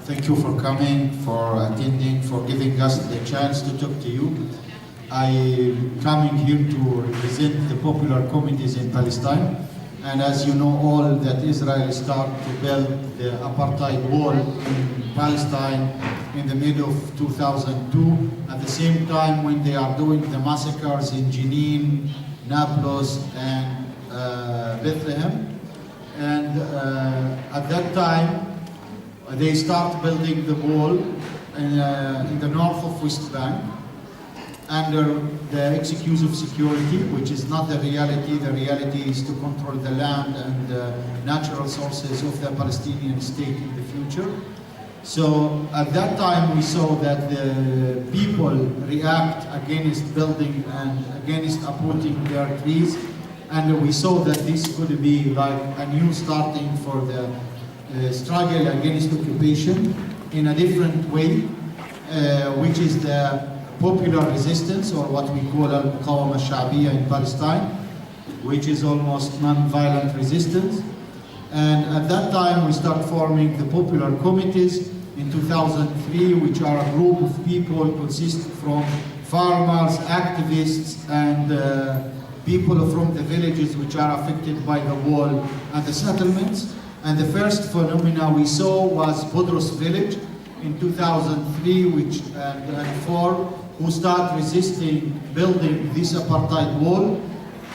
Thank you for coming, for attending, for giving us the chance to talk to you. I am coming here to represent the popular communities in Palestine. And as you know all, that Israel started to build the apartheid wall in Palestine in the middle of 2002. At the same time when they are doing the massacres in Jenin, Nablus, and Bethlehem. And at that time, they start building the wall in the north of West Bank under the exclusive security, which is not the reality. The reality is to control the land and the natural sources of the Palestinian state in the future. So at that time we saw that the people react against building and against uprooting their trees, and we saw that this could be like a new starting for the struggle against occupation in a different way, which is the popular resistance, or what we call al-Muqawama al-Sha'biyya in Palestine, which is almost non-violent resistance. And at that time we start forming the popular committees in 2003, which are a group of people consist from farmers, activists, and people from the villages which are affected by the wall and the settlements. And the first phenomena we saw was Bodros village in 2003 and 4, who start resisting building this apartheid wall,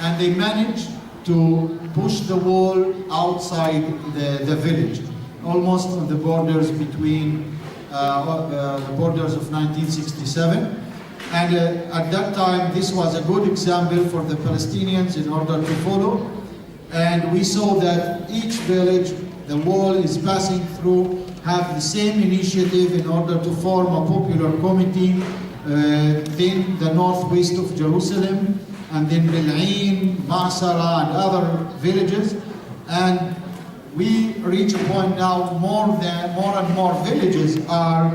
and they managed to push the wall outside the village, almost on the borders between the borders of 1967. And at that time, this was a good example for the Palestinians in order to follow. And we saw that each village, the wall is passing through, have the same initiative in order to form a popular committee in the northwest of Jerusalem, and then Bil'in, Ma'sara, and other villages. And we reach a point now more and more villages are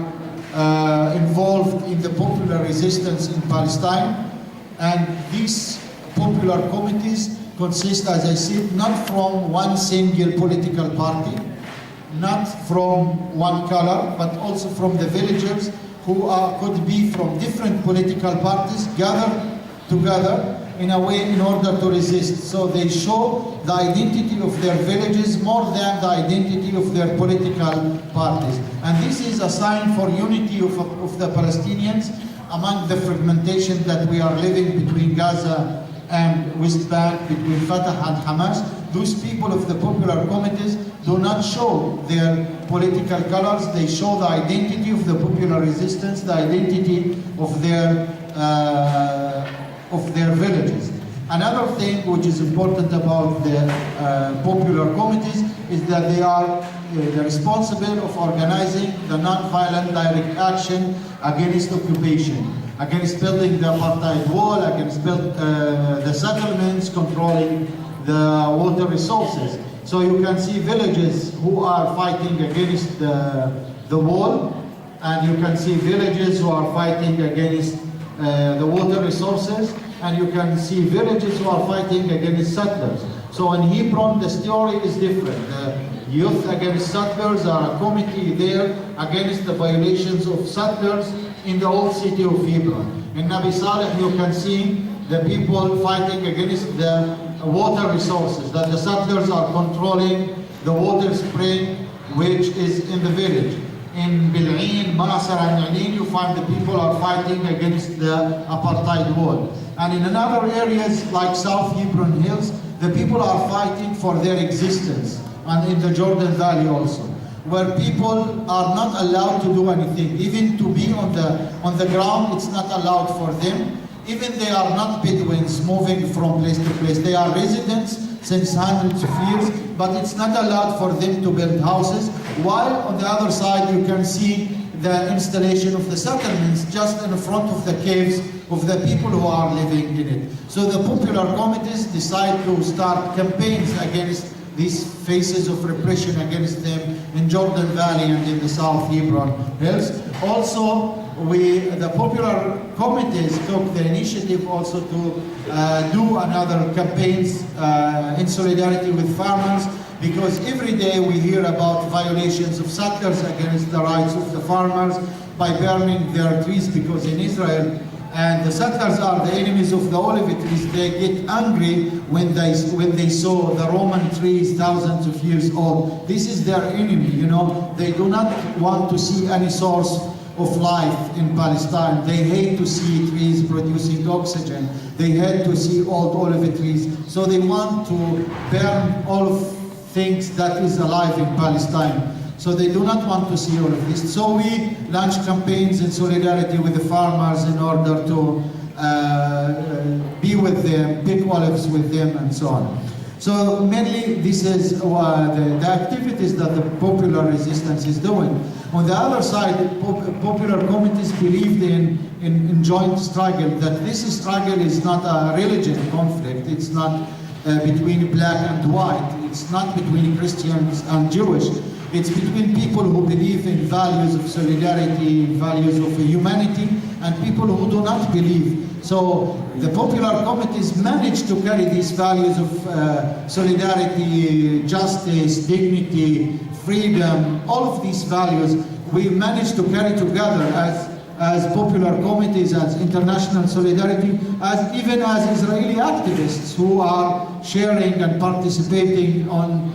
involved in the popular resistance in Palestine. And these popular committees consist, as I said, not from one single political party, not from one color, but also from the villagers who could be from different political parties gathered together in a way in order to resist. So they show the identity of their villages more than the identity of their political parties. And this is a sign for unity of the Palestinians among the fragmentation that we are living between Gaza and West Bank, between Fatah and Hamas. Those people of the popular committees do not show their political colors. They show the identity of the popular resistance, the identity of their villages. Another thing which is important about the popular committees is that they are responsible of organizing the non-violent direct action against occupation, against building the apartheid wall, against the settlements, controlling the water resources. So you can see villages who are fighting against the wall, and you can see villages who are fighting against the water resources, and you can see villages who are fighting against settlers. So in Hebron, the story is different. The Youth Against Settlers are a committee there against the violations of settlers in the old city of Hebron. In Nabi Saleh, you can see the people fighting against the water resources, that the settlers are controlling the water spring which is in the village. In Bil'in, Ma'sara, and Yanin, you find the people are fighting against the apartheid wall. And in other areas like South Hebron Hills, the people are fighting for their existence, and in the Jordan Valley also, where people are not allowed to do anything. Even to be on the ground, it's not allowed for them. Even they are not Bedouins moving from place to place. They are residents since hundreds of years, but it's not allowed for them to build houses. While on the other side, you can see the installation of the settlements just in front of the caves of the people who are living in it. So the popular committees decide to start campaigns against these phases of repression against them in Jordan Valley and in the South Hebron Hills. Also, the popular committees took the initiative also to do another campaigns in solidarity with farmers because every day we hear about violations of settlers against the rights of the farmers by burning their trees, because in Israel, and the settlers are the enemies of the olive trees. They get angry when they saw the Roman trees thousands of years old. This is their enemy, you know. They do not want to see any source of life in Palestine. They hate to see trees producing oxygen. They hate to see old olive trees. So they want to burn all of things that is alive in Palestine. So they do not want to see all of this. So we launch campaigns in solidarity with the farmers in order to be with them, pick olives with them, and so on. So mainly this is the activities that the popular resistance is doing. On the other side, popular committees believed in joint struggle, that this struggle is not a religion conflict, it's not between black and white, it's not between Christians and Jewish. It's between people who believe in values of solidarity, values of humanity, and people who do not believe. So the popular committees managed to carry these values of solidarity, justice, dignity, freedom, all of these values we managed to carry together as popular committees, as international solidarity, as even as Israeli activists who are sharing and participating on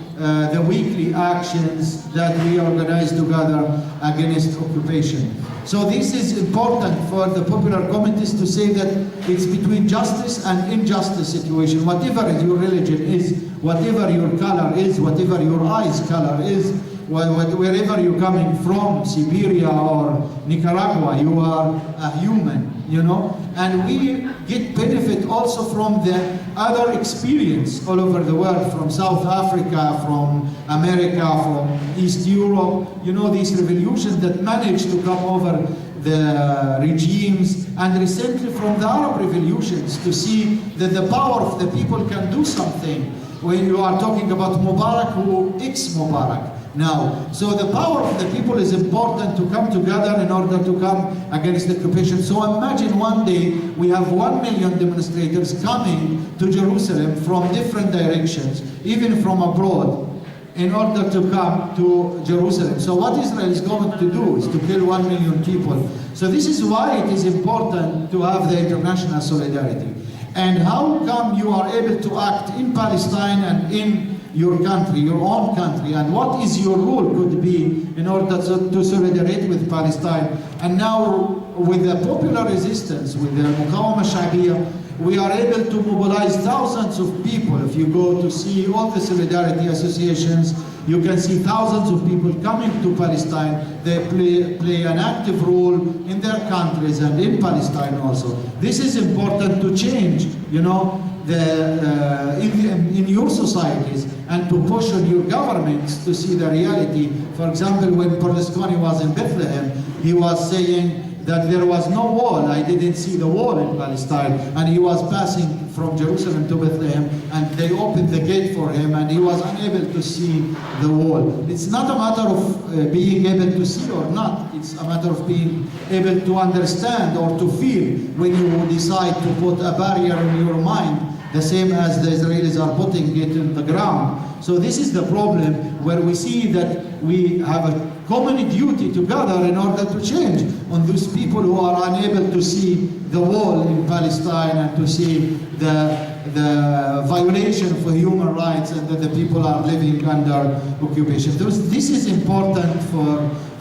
the weekly actions that we organize together against occupation. So this is important for the popular committees to say that it's between justice and injustice situation. Whatever your religion is, whatever your color is, whatever your eyes color is, wherever you're coming from, Siberia or Nicaragua, you are a human, you know, and we get benefit also from the other experience all over the world, from South Africa, from America, from East Europe, you know, these revolutions that managed to come over the regimes, and recently from the Arab revolutions, to see that the power of the people can do something. When you are talking about Mubarak, who ex-Mubarak now. So the power of the people is important to come together in order to come against the occupation. So imagine one day we have 1 million demonstrators coming to Jerusalem from different directions, even from abroad, in order to come to Jerusalem. So what Israel is going to do is to kill 1 million people. So this is why it is important to have the international solidarity. And how come you are able to act in Palestine and in your country, your own country, and what is your role could be in order to solidarity with Palestine. And now with the popular resistance, with the Muqawama Sha'biya, we are able to mobilize thousands of people. If you go to see all the solidarity associations, you can see thousands of people coming to Palestine. They play an active role in their countries and in Palestine also. This is important to change, you know, in your societies, and to push on your governments to see the reality. For example, when Berlusconi was in Bethlehem, he was saying that there was no wall. I didn't see the wall in Palestine. And he was passing from Jerusalem to Bethlehem, and they opened the gate for him, and he was unable to see the wall. It's not a matter of being able to see or not. It's a matter of being able to understand or to feel when you decide to put a barrier in your mind, the same as the Israelis are putting it in the ground. So this is the problem, where we see that we have a common duty together in order to change on those people who are unable to see the wall in Palestine and to see the violation of human rights, and that the people are living under occupation. This is important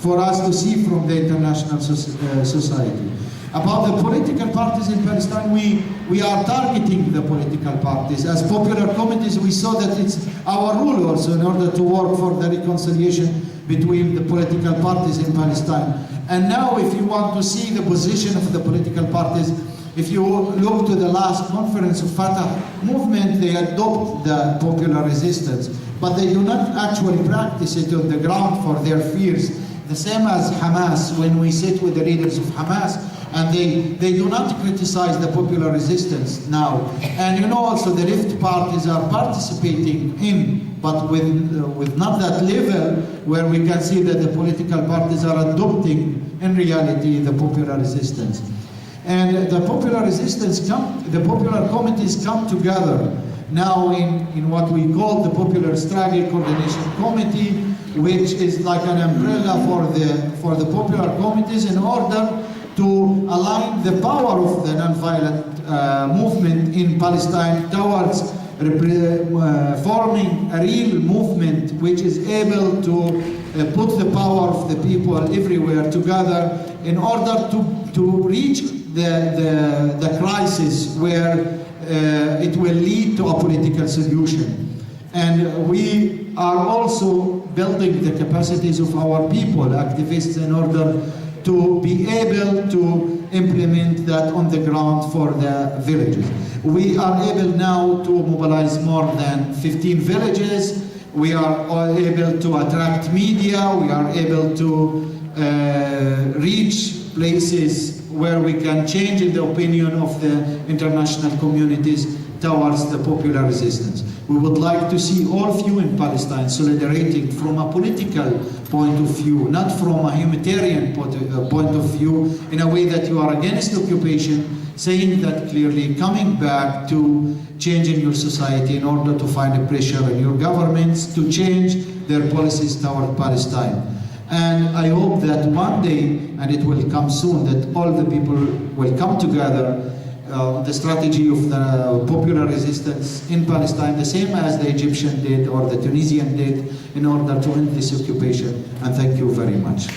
for us to see from the international society. About the political parties in Palestine, we are targeting the political parties. As popular committees, we saw that it's our role also in order to work for the reconciliation between the political parties in Palestine. And now if you want to see the position of the political parties, if you look to the last conference of Fatah movement, they adopt the popular resistance, but they do not actually practice it on the ground for their fears. The same as Hamas, when we sit with the leaders of Hamas, and they do not criticize the popular resistance now. And you know also the left parties are participating in, but with not that level where we can see that the political parties are adopting in reality the popular resistance. And the popular resistance the popular committees come together now in what we call the Popular Struggle Coordination Committee, which is like an umbrella for the popular committees in order to align the power of the non-violent movement in Palestine towards forming a real movement which is able to put the power of the people everywhere together in order to reach the crisis where it will lead to a political solution. And we are also building the capacities of our people, activists, in order to be able to implement that on the ground for the villages. We are able now to mobilize more than 15 villages. We are able to attract media. We are able to reach places where we can change the opinion of the international communities towards the popular resistance. We would like to see all of you in Palestine solidarizing from a political point of view, not from a humanitarian point of view, in a way that you are against occupation, saying that clearly, coming back to changing your society in order to find a pressure on your governments to change their policies toward Palestine. And I hope that one day, and it will come soon, that all the people will come together the strategy of the popular resistance in Palestine, the same as the Egyptian did or the Tunisian did, in order to end this occupation. And thank you very much.